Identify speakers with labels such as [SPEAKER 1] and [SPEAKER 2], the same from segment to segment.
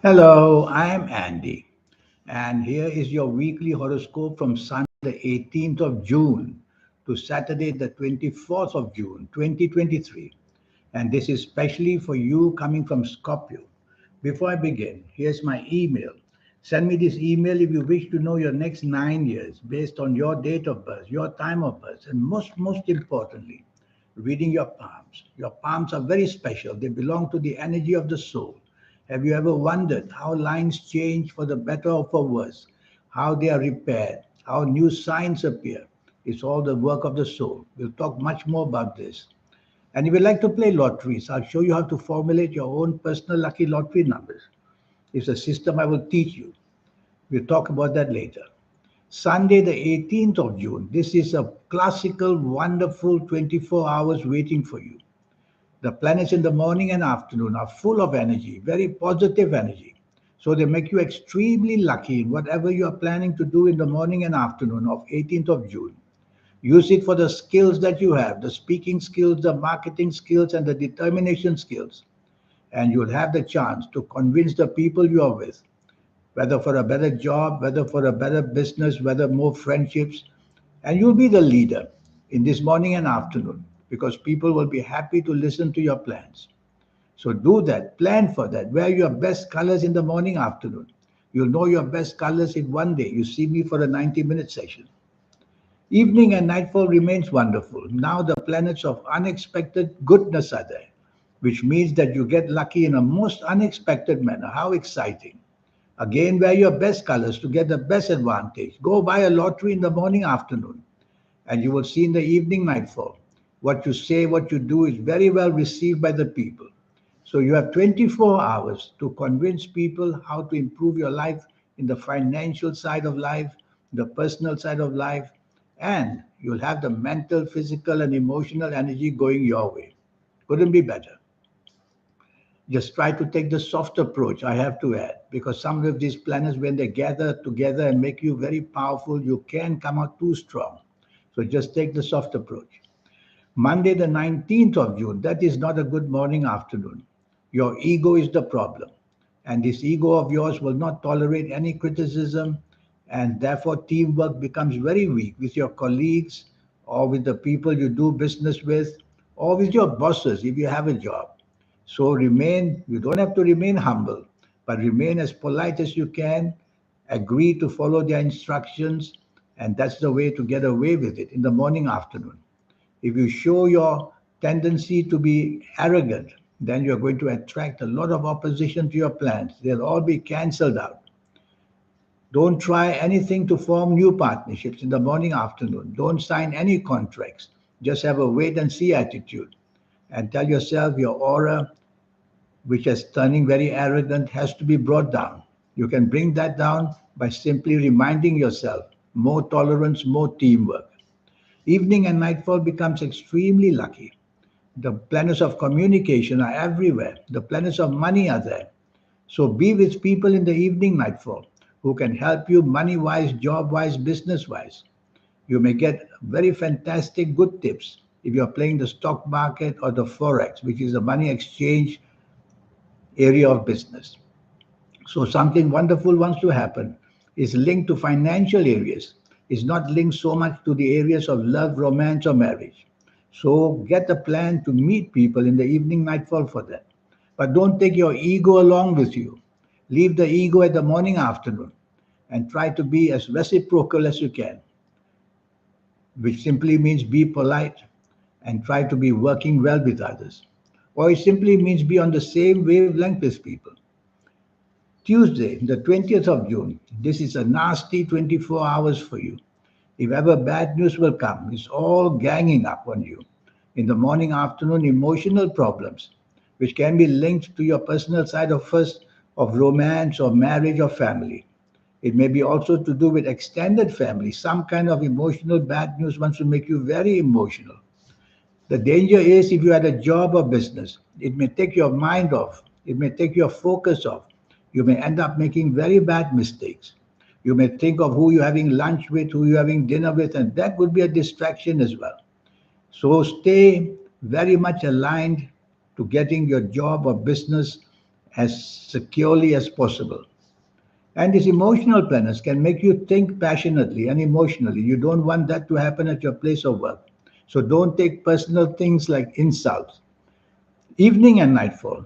[SPEAKER 1] Hello, I am Andy, and here is your weekly horoscope from Sunday, the 18th of June to Saturday, the 24th of June, 2023. And this is specially for you coming from Scorpio. Before I begin, here's my email. Send me this email if you wish to know your next 9 years based on your date of birth, your time of birth, and most importantly, reading your palms. Your palms are very special. They belong to the energy of the soul. Have you ever wondered how lines change for the better or for worse? How they are repaired? How new signs appear? It's all the work of the soul. We'll talk much more about this. And if you like to play lotteries, I'll show you how to formulate your own personal lucky lottery numbers. It's a system I will teach you. We'll talk about that later. Sunday, the 18th of June. This is a classical, wonderful 24 hours waiting for you. The planets in the morning and afternoon are full of energy, very positive energy. So they make you extremely lucky in whatever you are planning to do in the morning and afternoon of 18th of June. Use it for the skills that you have, the speaking skills, the marketing skills, and the determination skills. And you'll have the chance to convince the people you are with, whether for a better job, whether for a better business, whether more friendships. And you'll be the leader in this morning and afternoon because people will be happy to listen to your plans. So do that, plan for that. Wear your best colors in the morning, afternoon. You'll know your best colors in one day. You see me for a 90-minute session. Evening and nightfall remains wonderful. Now the planets of unexpected goodness are there, which means that you get lucky in a most unexpected manner. How exciting. Again, wear your best colors to get the best advantage. Go buy a lottery in the morning, afternoon, and you will see in the evening, nightfall. What you say, what you do is very well received by the people. So you have 24 hours to convince people how to improve your life in the financial side of life, the personal side of life, and you'll have the mental, physical, and emotional energy going your way. Couldn't be better. Just try to take the soft approach, I have to add, because some of these planets, when they gather together and make you very powerful, you can come out too strong. So just take the soft approach. Monday, the 19th of June, that is not a good morning, afternoon. Your ego is the problem. And this ego of yours will not tolerate any criticism. And therefore, teamwork becomes very weak with your colleagues or with the people you do business with or with your bosses if you have a job. So remain, you don't have to remain humble, but remain as polite as you can, agree to follow their instructions, and that's the way to get away with it in the morning, afternoon. If you show your tendency to be arrogant, then you're going to attract a lot of opposition to your plans. They'll all be cancelled out. Don't try anything to form new partnerships in the morning, afternoon. Don't sign any contracts. Just have a wait and see attitude and tell yourself your aura, which is turning very arrogant, has to be brought down. You can bring that down by simply reminding yourself more tolerance, more teamwork. Evening and nightfall becomes extremely lucky. The planets of communication are everywhere. The planets of money are there. So be with people in the evening, nightfall, who can help you money wise, job wise, business wise. You may get very fantastic good tips if you're playing the stock market or the forex, which is the money exchange area of business. So something wonderful wants to happen is linked to financial areas. It's not linked so much to the areas of love, romance, or marriage. So get a plan to meet people in the evening, nightfall for that. But don't take your ego along with you. Leave the ego at the morning, afternoon, and try to be as reciprocal as you can, which simply means be polite and try to be working well with others. Or it simply means be on the same wavelength with people. Tuesday, the 20th of June. This is a nasty 24 hours for you. If ever bad news will come, it's all ganging up on you. In the morning, afternoon, emotional problems, which can be linked to your personal side of first of romance or marriage or family. It may be also to do with extended family. Some kind of emotional bad news wants to make you very emotional. The danger is if you had a job or business, it may take your mind off, it may take your focus off. You may end up making very bad mistakes. You may think of who you're having lunch with, who you're having dinner with, and that would be a distraction as well. So stay very much aligned to getting your job or business as securely as possible. And these emotional planets can make you think passionately and emotionally. You don't want that to happen at your place of work. So don't take personal things like insults. Evening and nightfall,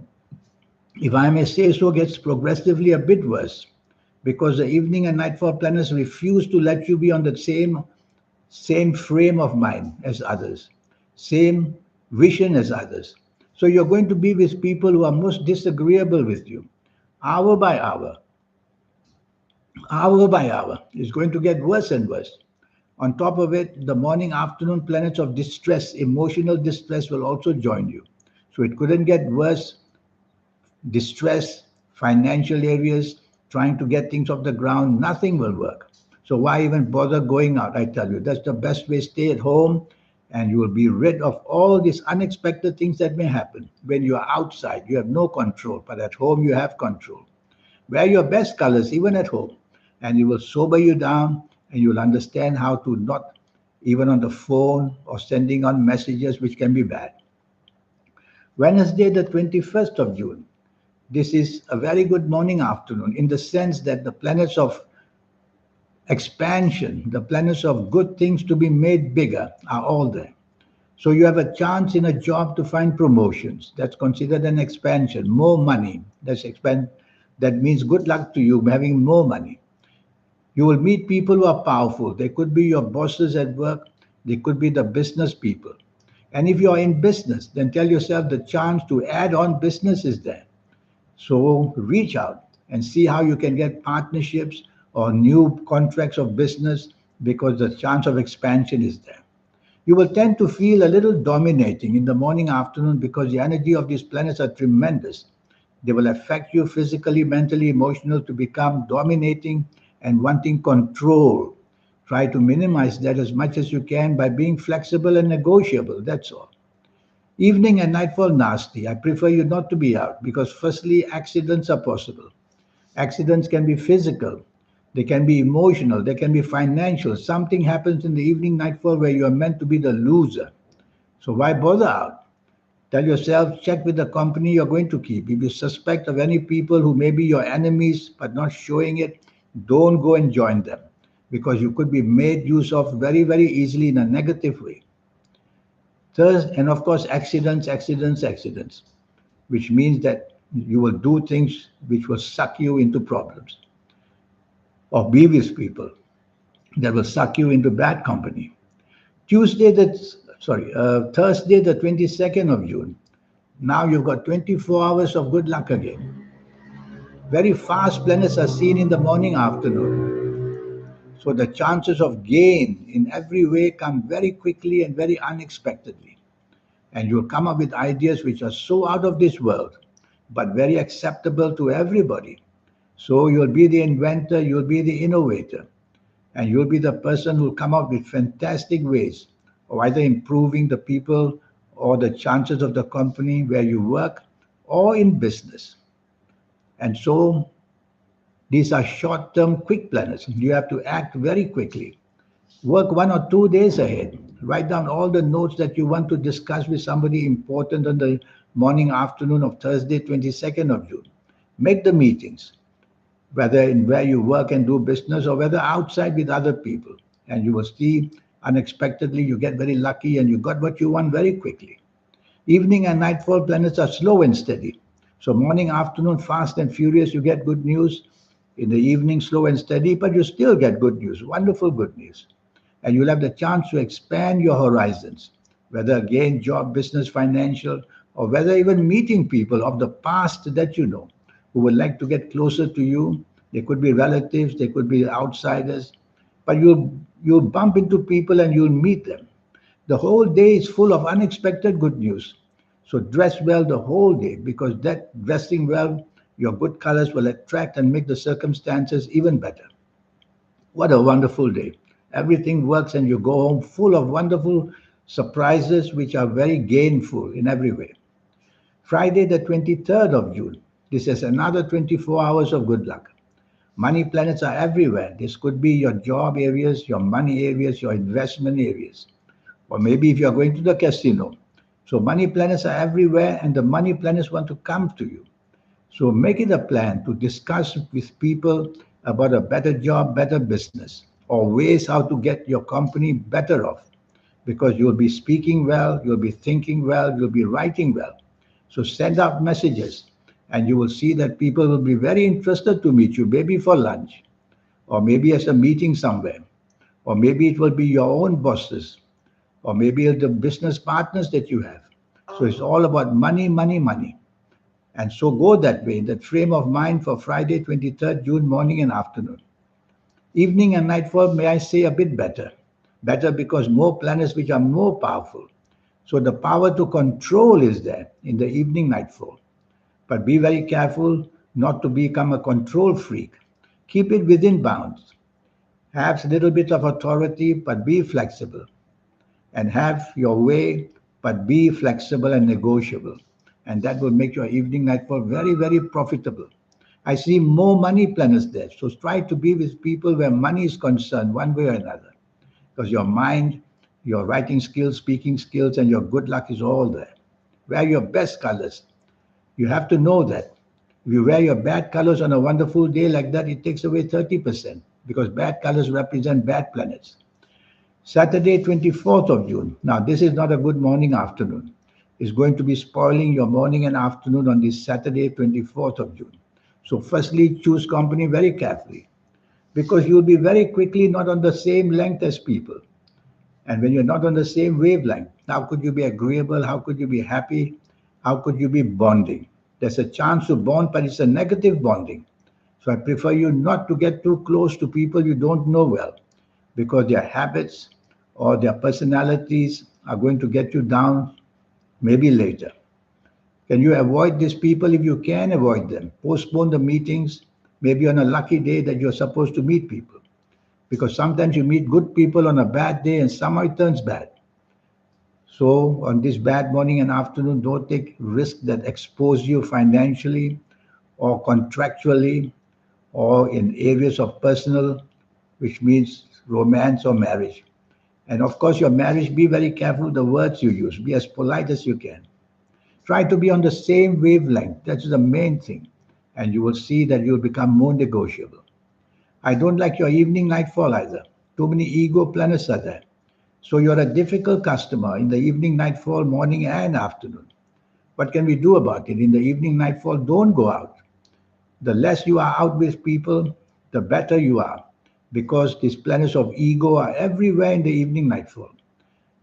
[SPEAKER 1] if I may say so, gets progressively a bit worse because the evening and nightfall planets refuse to let you be on the same frame of mind as others, same vision as others. So you're going to be with people who are most disagreeable with you. Hour by hour, hour by hour, it's going to get worse and worse. On top of it, the morning afternoon planets of distress, emotional distress, will also join you. So it couldn't get worse. Distress, financial areas, trying to get things off the ground, nothing will work. So why even bother going out? I tell you, that's the best way. Stay at home and you will be rid of all these unexpected things that may happen. When you are outside, you have no control, but at home, you have control. Wear your best colors, even at home, and it will sober you down and you'll understand how to not even on the phone or sending on messages which can be bad. Wednesday, the 21st of June. This is a very good morning afternoon in the sense that the planets of expansion, the planets of good things to be made bigger are all there. So you have a chance in a job to find promotions. That's considered an expansion. More money. That means good luck to you having more money. You will meet people who are powerful. They could be your bosses at work. They could be the business people. And if you are in business, then tell yourself the chance to add on business is there. So reach out and see how you can get partnerships or new contracts of business because the chance of expansion is there. You will tend to feel a little dominating in the morning afternoon because the energy of these planets are tremendous. They will affect you physically, mentally, emotional to become dominating and wanting control. Try to minimize that as much as you can by being flexible and negotiable. That's all. Evening and nightfall nasty. I prefer you not to be out because, firstly, accidents are possible. Accidents can be physical, they can be emotional, they can be financial. Something happens in the evening nightfall where you are meant to be the loser. So why bother out? Tell yourself, check with the company you're going to keep. If you suspect of any people who may be your enemies but not showing it, don't go and join them because you could be made use of very, very easily in a negative way. Third, and of course, accidents, which means that you will do things which will suck you into problems or be with people that will suck you into bad company. Thursday, the 22nd of June. Now you've got 24 hours of good luck again. Very fast planets are seen in the morning afternoon. So the chances of gain in every way come very quickly and very unexpectedly. And you'll come up with ideas which are so out of this world, but very acceptable to everybody. So you'll be the inventor, you'll be the innovator, and you'll be the person who'll come up with fantastic ways of either improving the people or the chances of the company where you work or in business. And so these are short term, quick planners. You have to act very quickly. Work 1 or 2 days ahead. Write down all the notes that you want to discuss with somebody important on the morning afternoon of Thursday, 22nd of June. Make the meetings, whether in where you work and do business or whether outside with other people. And you will see unexpectedly you get very lucky and you got what you want very quickly. Evening and nightfall planets are slow and steady. So morning, afternoon, fast and furious, you get good news. In the evening, slow and steady, but you still get good news, wonderful good news. And you'll have the chance to expand your horizons, whether again job, business, financial, or whether even meeting people of the past that you know who would like to get closer to you. They could be relatives, they could be outsiders, but you'll bump into people and you'll meet them. The whole day is full of unexpected good news. So dress well the whole day because that dressing well, your good colors will attract and make the circumstances even better. What a wonderful day. Everything works and you go home full of wonderful surprises which are very gainful in every way. Friday, the 23rd of June. This is another 24 hours of good luck. Money planets are everywhere. This could be your job areas, your money areas, your investment areas. Or maybe if you're going to the casino. So money planets are everywhere and the money planets want to come to you. So make it a plan to discuss with people about a better job, better business, or ways how to get your company better off. Because you'll be speaking well, you'll be thinking well, you'll be writing well. So send out messages, and you will see that people will be very interested to meet you, maybe for lunch, or maybe as a meeting somewhere, or maybe it will be your own bosses, or maybe the business partners that you have. So it's all about money, money, money. And so go that way, that frame of mind for Friday, 23rd June morning and afternoon. Evening and nightfall, may I say, a bit better. Better because more planets which are more powerful. So the power to control is there in the evening nightfall. But be very careful not to become a control freak. Keep it within bounds. Have a little bit of authority, but be flexible. And have your way, but be flexible and negotiable. And that will make your evening nightfall very, very profitable. I see more money planets there. So try to be with people where money is concerned, one way or another. Because your mind, your writing skills, speaking skills, and your good luck is all there. Wear your best colors. You have to know that. If you wear your bad colors on a wonderful day like that, it takes away 30% because bad colors represent bad planets. Saturday, 24th of June. Now, this is not a good morning afternoon. It's going to be spoiling your morning and afternoon on this Saturday, 24th of June. So, firstly, choose company very carefully because you'll be very quickly not on the same length as people. And when you're not on the same wavelength, how could you be agreeable? How could you be happy? How could you be bonding? There's a chance to bond, but it's a negative bonding. So I prefer you not to get too close to people you don't know well because their habits or their personalities are going to get you down maybe later. Can you avoid these people if you can avoid them? Postpone the meetings, maybe on a lucky day that you're supposed to meet people. Because sometimes you meet good people on a bad day and somehow it turns bad. So on this bad morning and afternoon, don't take risks that expose you financially or contractually or in areas of personal, which means romance or marriage. And of course, your marriage, be very careful the words you use. Be as polite as you can. Try to be on the same wavelength. That's the main thing. And you will see that you'll become more negotiable. I don't like your evening nightfall either. Too many ego planets are there. So you're a difficult customer in the evening nightfall, morning and afternoon. What can we do about it? In the evening nightfall, don't go out. The less you are out with people, the better you are. Because these planets of ego are everywhere in the evening nightfall.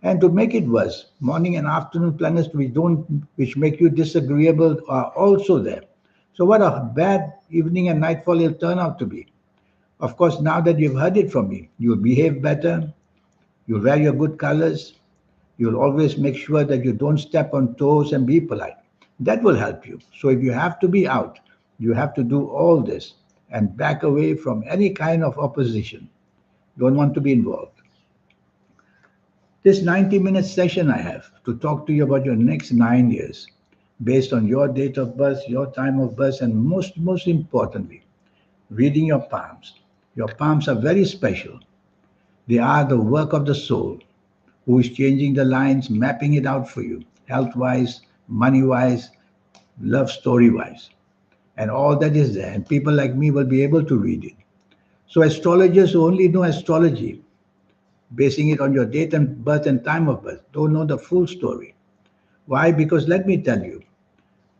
[SPEAKER 1] And to make it worse, morning and afternoon planets which make you disagreeable are also there. So what a bad evening and nightfall will turn out to be. Of course, now that you've heard it from me, you'll behave better, you'll wear your good colors, you'll always make sure that you don't step on toes and be polite. That will help you. So if you have to be out, you have to do all this and back away from any kind of opposition. Don't want to be involved. This 90-minute session I have to talk to you about your next 9 years based on your date of birth, your time of birth, and most importantly, reading your palms. Your palms are very special. They are the work of the soul who is changing the lines, mapping it out for you, health wise, money wise, love story wise. And all that is there. And people like me will be able to read it. So, astrologers who only know astrology, basing it on your date and birth and time of birth, don't know the full story. Why? Because let me tell you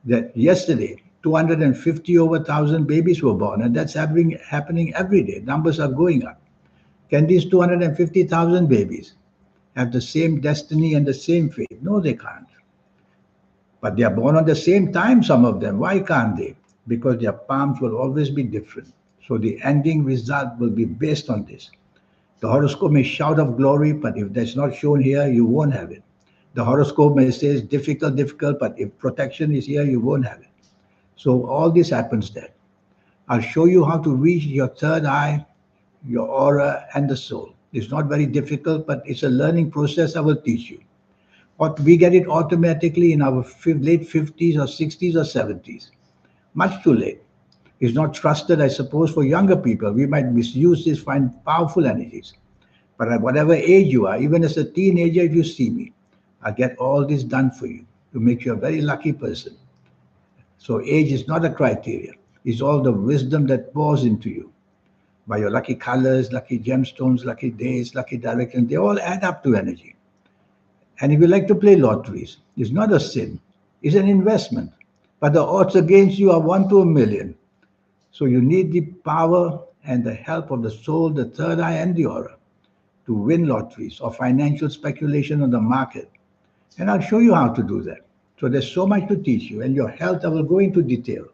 [SPEAKER 1] that yesterday, 250 over 1,000 babies were born, and that's happening every day. Numbers are going up. Can these 250,000 babies have the same destiny and the same fate? No, they can't. But they are born on the same time, some of them. Why can't they? Because their palms will always be different. So the ending result will be based on this. The horoscope may shout of glory, but if that's not shown here, you won't have it. The horoscope may say it's difficult, difficult, but if protection is here, you won't have it. So all this happens there. I'll show you how to reach your third eye, your aura, and the soul. It's not very difficult, but it's a learning process I will teach you. Or we get it automatically in our late 50s or 60s or 70s. Much too late. It's not trusted, I suppose, for younger people. We might misuse this, find powerful energies. But at whatever age you are, even as a teenager, if you see me, I'll get all this done for you to make you a very lucky person. So age is not a criteria. It's all the wisdom that pours into you by your lucky colors, lucky gemstones, lucky days, lucky directions. They all add up to energy. And if you like to play lotteries, it's not a sin, it's an investment. But the odds against you are 1 to a million. So you need the power and the help of the soul, the third eye, and the aura to win lotteries or financial speculation on the market. And I'll show you how to do that. So there's so much to teach you. And your health, I will go into detail.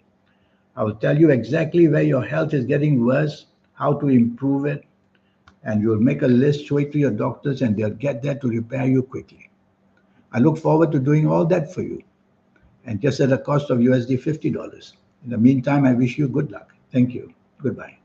[SPEAKER 1] I will tell you exactly where your health is getting worse, how to improve it, and you'll make a list, show it to your doctors, and they'll get there to repair you quickly. I look forward to doing all that for you, and just at a cost of USD $50. In the meantime, I wish you good luck. Thank you. Goodbye.